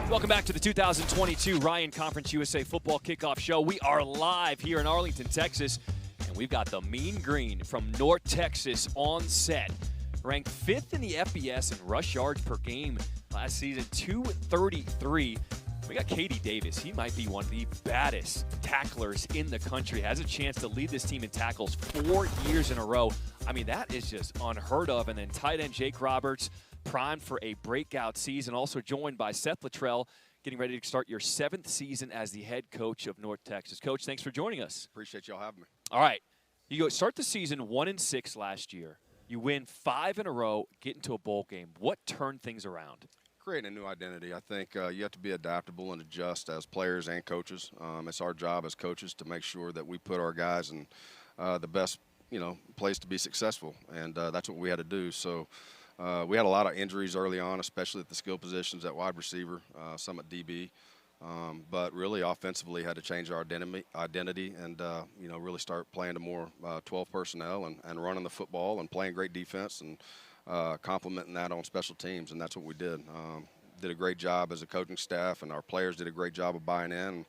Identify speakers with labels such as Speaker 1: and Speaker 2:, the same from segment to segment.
Speaker 1: Welcome back to the 2022 Ryan Conference USA Football Kickoff Show. We are live here in Arlington, Texas, and we've got the Mean Green from North Texas on set. Ranked 5th in the FBS in rush yards per game last season, 233. We got Katie Davis. He might be one of the baddest tacklers in the country. Has a chance to lead this team in tackles 4 years in a row. I mean, that is just unheard of. And then tight end Jake Roberts, primed for a breakout season, also joined by Seth Luttrell, getting ready to start your 7th season as the head coach of North Texas. Coach, thanks for joining us.
Speaker 2: Appreciate y'all having me.
Speaker 1: All right. You go start the season 1-6 last year. You win 5 in a row, get into a bowl game. What turned things around?
Speaker 2: Creating a new identity. I think you have to be adaptable and adjust as players and coaches. It's our job as coaches to make sure that we put our guys in the best, place to be successful, and that's what we had to do. So we had a lot of injuries early on, especially at the skill positions at wide receiver, some at DB. But really offensively had to change our identity and, really start playing to more 12 personnel and running the football and playing great defense and complementing that on special teams. And that's what we did. Did a great job as a coaching staff, and our players did a great job of buying in.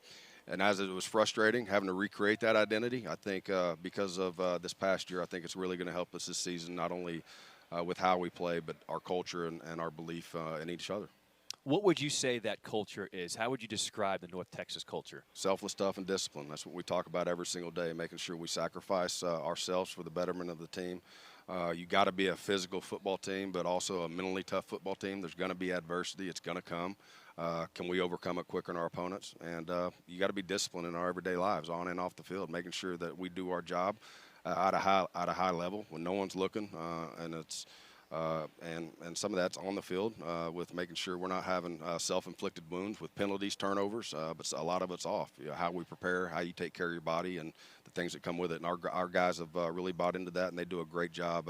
Speaker 2: And as it was frustrating having to recreate that identity, I think because of this past year, I think it's really going to help us this season, not only with how we play, but our culture and our belief in each other.
Speaker 1: What would you say that culture is? How would you describe the North Texas culture?
Speaker 2: Selfless stuff and discipline. That's what we talk about every single day, making sure we sacrifice ourselves for the betterment of the team. You got to be a physical football team, but also a mentally tough football team. There's going to be adversity. It's going to come. Can we overcome it quicker than our opponents? And you got to be disciplined in our everyday lives, on and off the field, making sure that we do our job at a high level when no one's looking, and it's and some of that's on the field with making sure we're not having self-inflicted wounds with penalties, turnovers, but a lot of it's off. How we prepare, how you take care of your body, and the things that come with it. And our guys have really bought into that, and they do a great job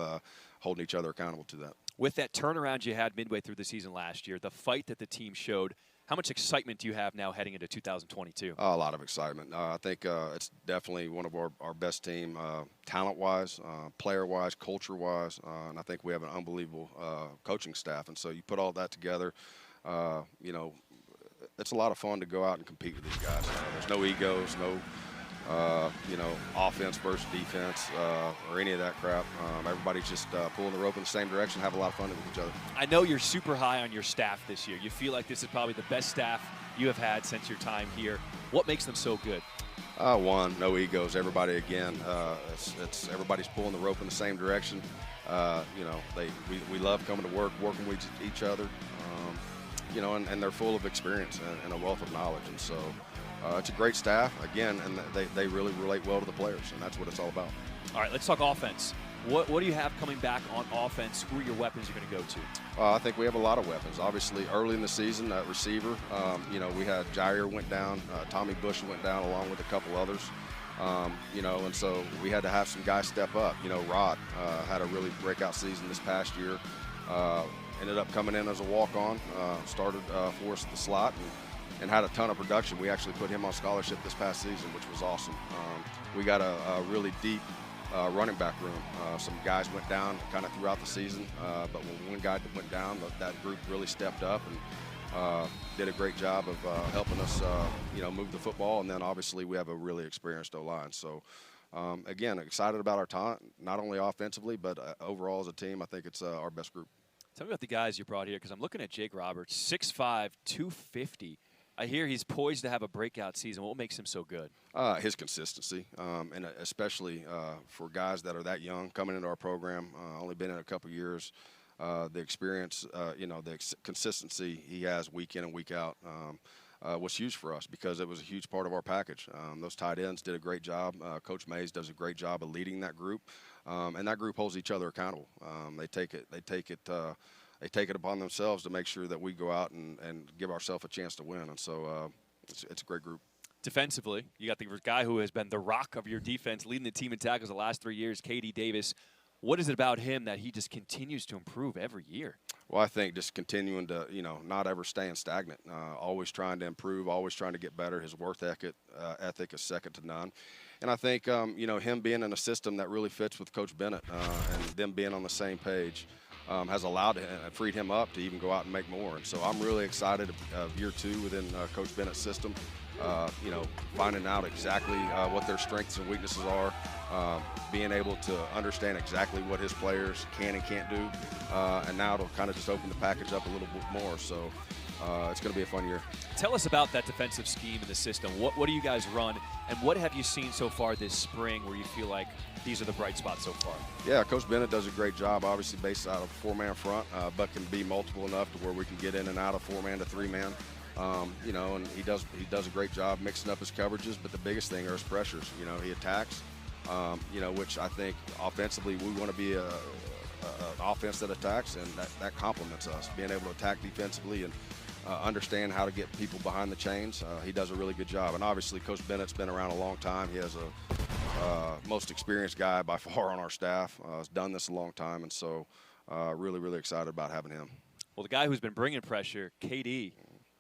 Speaker 2: holding each other accountable to that.
Speaker 1: With that turnaround you had midway through the season last year, the fight that the team showed, how much excitement do you have now heading into 2022?
Speaker 2: A lot of excitement. I think it's definitely one of our best team, talent-wise, player-wise, culture-wise, and I think we have an unbelievable coaching staff. And so you put all that together, it's a lot of fun to go out and compete with these guys. There's no egos, no offense versus defense or any of that crap. Everybody's just pulling the rope in the same direction, have a lot of fun with each other.
Speaker 1: I know you're super high on your staff this year. You feel like this is probably the best staff you have had since your time here. What makes them so good?
Speaker 2: One, no egos. Everybody, again, it's everybody's pulling the rope in the same direction. We love coming to work, working with each other, and they're full of experience and a wealth of knowledge. And so it's a great staff, again, and they really relate well to the players, and that's what it's all about.
Speaker 1: All right, let's talk offense. What do you have coming back on offense? Who are your weapons you're going to go to?
Speaker 2: I think we have a lot of weapons. Obviously, early in the season, at receiver, we had Jair went down, Tommy Bush went down along with a couple others, and so we had to have some guys step up. Rod had a really breakout season this past year, ended up coming in as a walk-on, started for us at the slot, and had a ton of production. We actually put him on scholarship this past season, which was awesome. We got a really deep running back room. Some guys went down kind of throughout the season, but when one guy went down, that group really stepped up and did a great job of helping us, move the football. And then obviously we have a really experienced O-line. So again, excited about our talent, not only offensively, but overall as a team. I think it's our best group.
Speaker 1: Tell me about the guys you brought here, because I'm looking at Jake Roberts, 6'5", 250. I hear he's poised to have a breakout season. What makes him so good?
Speaker 2: His consistency, and especially for guys that are that young coming into our program, only been in a couple years. The experience, the consistency he has week in and week out was huge for us because it was a huge part of our package. Those tight ends did a great job. Coach Mays does a great job of leading that group, and that group holds each other accountable. They take it upon themselves to make sure that we go out and give ourselves a chance to win. And so it's a great group.
Speaker 1: Defensively, you got the guy who has been the rock of your defense, leading the team in tackles the last 3 years, Katie Davis. What is it about him that he just continues to improve every year?
Speaker 2: Well, I think just continuing to, not ever staying stagnant, always trying to improve, always trying to get better. His work ethic is second to none. And I think, him being in a system that really fits with Coach Bennett and them being on the same page, has allowed him, freed him up to even go out and make more. And so I'm really excited of year 2 within Coach Bennett's system. Finding out exactly what their strengths and weaknesses are, being able to understand exactly what his players can and can't do, and now it'll kind of just open the package up a little bit more. So it's going to be a fun year.
Speaker 1: Tell us about that defensive scheme in the system. What do you guys run, and what have you seen so far this spring where you feel like these are the bright spots so far?
Speaker 2: Yeah, Coach Bennett does a great job, obviously based out of a 4-man front, but can be multiple enough to where we can get in and out of 4-man to 3-man. And he does a great job mixing up his coverages, but the biggest thing are his pressures. He attacks, which I think offensively we want to be an offense that attacks, and that complements us, being able to attack defensively and understand how to get people behind the chains. He does a really good job, and obviously Coach Bennett's been around a long time. He has a most experienced guy by far on our staff. Has done this a long time, and so really, really excited about having him.
Speaker 1: Well, the guy who's been bringing pressure, KD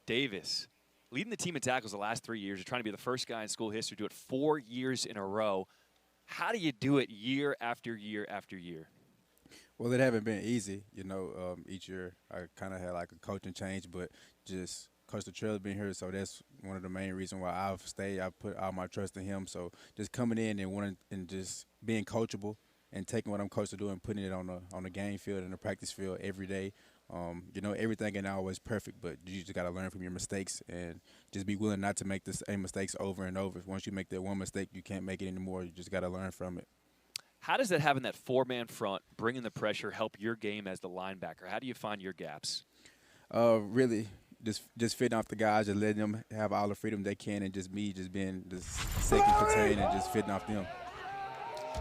Speaker 1: Davis, leading the team in tackles the last 3 years. You're trying to be the first guy in school history to do it 4 years in a row. How do you do it year after year after year?
Speaker 3: Well, it haven't been easy. Each year I kind of had like a coaching change, but just Coach Luttrell's been here, so that's one of the main reasons why I've stayed. I put all my trust in him. So just coming in and wanting and just being coachable and taking what I'm coached to do and putting it on the game field and the practice field every day. Everything ain't always perfect, but you just got to learn from your mistakes and just be willing not to make the same mistakes over and over. Once you make that one mistake, you can't make it anymore. You just got to learn from it.
Speaker 1: How does that having that 4-man front, bringing the pressure, help your game as the linebacker? How do you find your gaps?
Speaker 3: Really, just fitting off the guys and letting them have all the freedom they can, and just me just being the second contained and just fitting off them.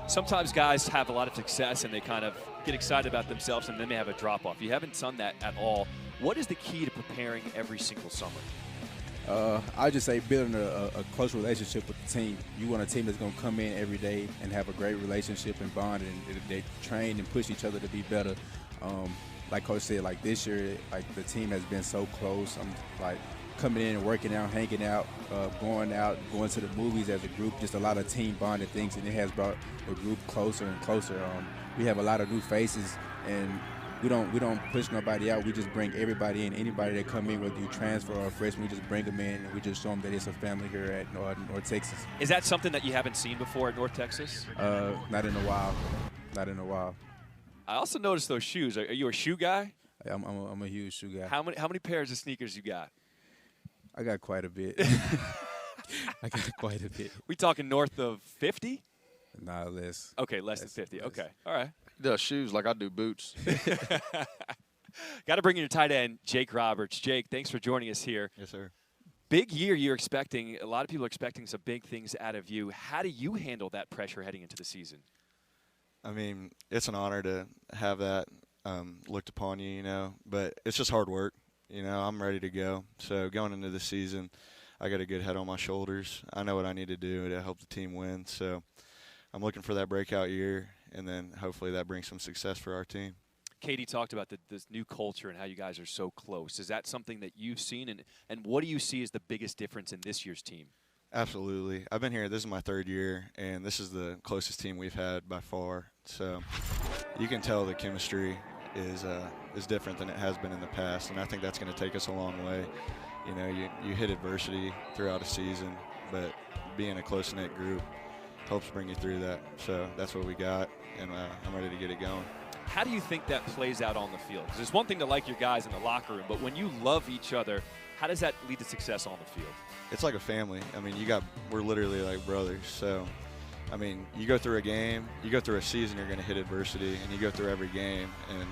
Speaker 1: Sometimes guys have a lot of success and they kind of get excited about themselves and then they have a drop-off. You haven't done that at all. What is the key to preparing every single summer?
Speaker 3: I just say building a close relationship with the team. You want a team that's going to come in every day and have a great relationship and bond, and they train and push each other to be better. Like Coach said, like this year, like the team has been so close. I'm like coming in and working out, hanging out, going to the movies as a group, just a lot of team bonding things, and it has brought the group closer and closer. We have a lot of new faces, and we don't push nobody out. We just bring everybody in. Anybody that come in, whether you transfer or a freshman, we just bring them in, and we just show them that it's a family here at North Texas.
Speaker 1: Is that something that you haven't seen before at North Texas?
Speaker 3: Not in a while. Not in a while.
Speaker 1: I also noticed those shoes. Are you a shoe guy?
Speaker 3: I'm a huge shoe guy.
Speaker 1: How many pairs of sneakers you got?
Speaker 3: I got quite a bit. I got quite a bit.
Speaker 1: We talking north of 50?
Speaker 3: Nah, less.
Speaker 1: Okay, less than 50.
Speaker 3: Less.
Speaker 1: Okay, all right.
Speaker 2: He does shoes like I do boots.
Speaker 1: Got to bring in your tight end, Jake Roberts. Jake, thanks for joining us here.
Speaker 4: Yes, sir.
Speaker 1: Big year you're expecting. A lot of people are expecting some big things out of you. How do you handle that pressure heading into the season?
Speaker 4: I mean, it's an honor to have that looked upon you, but it's just hard work. I'm ready to go. So going into the season, I got a good head on my shoulders. I know what I need to do to help the team win. So I'm looking for that breakout year, and then hopefully that brings some success for our team.
Speaker 1: Katie talked about this new culture and how you guys are so close. Is that something that you've seen, and what do you see as the biggest difference in this year's team?
Speaker 4: Absolutely. I've been here. This is my 3rd year, and this is the closest team we've had by far. So you can tell the chemistry is different than it has been in the past, and I think that's going to take us a long way. You hit adversity throughout a season, but being a close-knit group helps bring you through that. So that's what we got, and I'm ready to get it going.
Speaker 1: How do you think that plays out on the field? Because it's one thing to like your guys in the locker room, but when you love each other, how does that lead to success on the field?
Speaker 4: It's like a family. I mean, we're literally like brothers. So, I mean, you go through a game, you go through a season, you're going to hit adversity, and you go through every game, and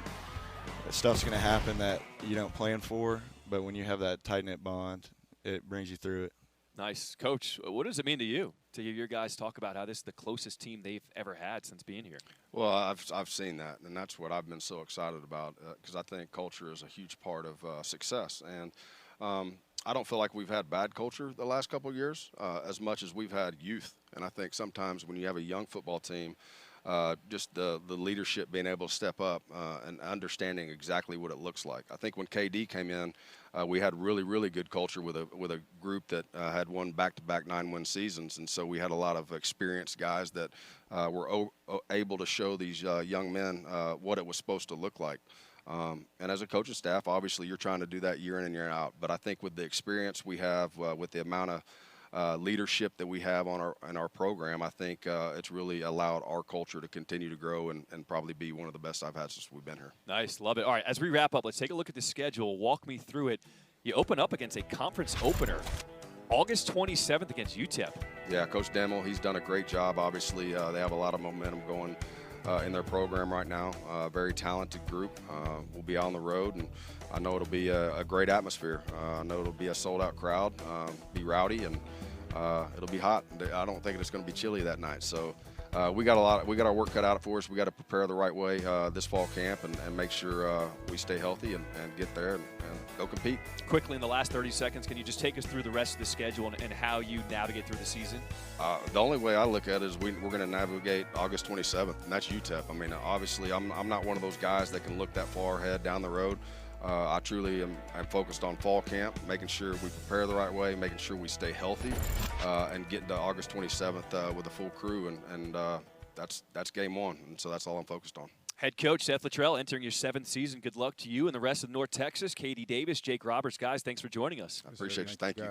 Speaker 4: stuff's going to happen that you don't plan for, but when you have that tight-knit bond, it brings you through it.
Speaker 1: Nice. Coach, what does it mean to you to hear your guys talk about how this is the closest team they've ever had since being here?
Speaker 2: Well, I've seen that, and that's what I've been so excited about, because I think culture is a huge part of success. And I don't feel like we've had bad culture the last couple of years as much as we've had youth. And I think sometimes when you have a young football team, just the leadership being able to step up and understanding exactly what it looks like. I think when KD came in, we had really good culture with a group that had won back-to-back 9-win seasons, and so we had a lot of experienced guys that were able to show these young men what it was supposed to look like. And as a coaching staff, obviously you're trying to do that year in and year out. But I think with the experience we have, with the amount of leadership that we have in our program, I think it's really allowed our culture to continue to grow and probably be one of the best I've had since we've been here.
Speaker 1: Nice, love it. All right, as we wrap up, let's take a look at the schedule. Walk me through it. You open up against a conference opener, August 27th against UTEP.
Speaker 2: Yeah, Coach Demmel, he's done a great job. Obviously, they have a lot of momentum going in their program right now. Very talented group. We'll be on the road, and I know it'll be a great atmosphere. I know it'll be a sold-out crowd, be rowdy, and it'll be hot. I don't think it's going to be chilly that night. So we got our work cut out for us. We got to prepare the right way this fall camp and make sure we stay healthy and get there and go compete.
Speaker 1: Quickly, in the last 30 seconds, can you just take us through the rest of the schedule and how you navigate through the season?
Speaker 2: The only way I look at it is we're going to navigate August 27th, and that's UTEP. I mean, obviously, I'm not one of those guys that can look that far ahead down the road. I truly am focused on fall camp, making sure we prepare the right way, making sure we stay healthy, and getting to August 27th with a full crew, and that's game on, and so that's all I'm focused on.
Speaker 1: Head coach Seth Luttrell entering your 7th season. Good luck to you and the rest of North Texas. Katie Davis, Jake Roberts. Guys, thanks for joining us.
Speaker 2: I appreciate you. Thank you.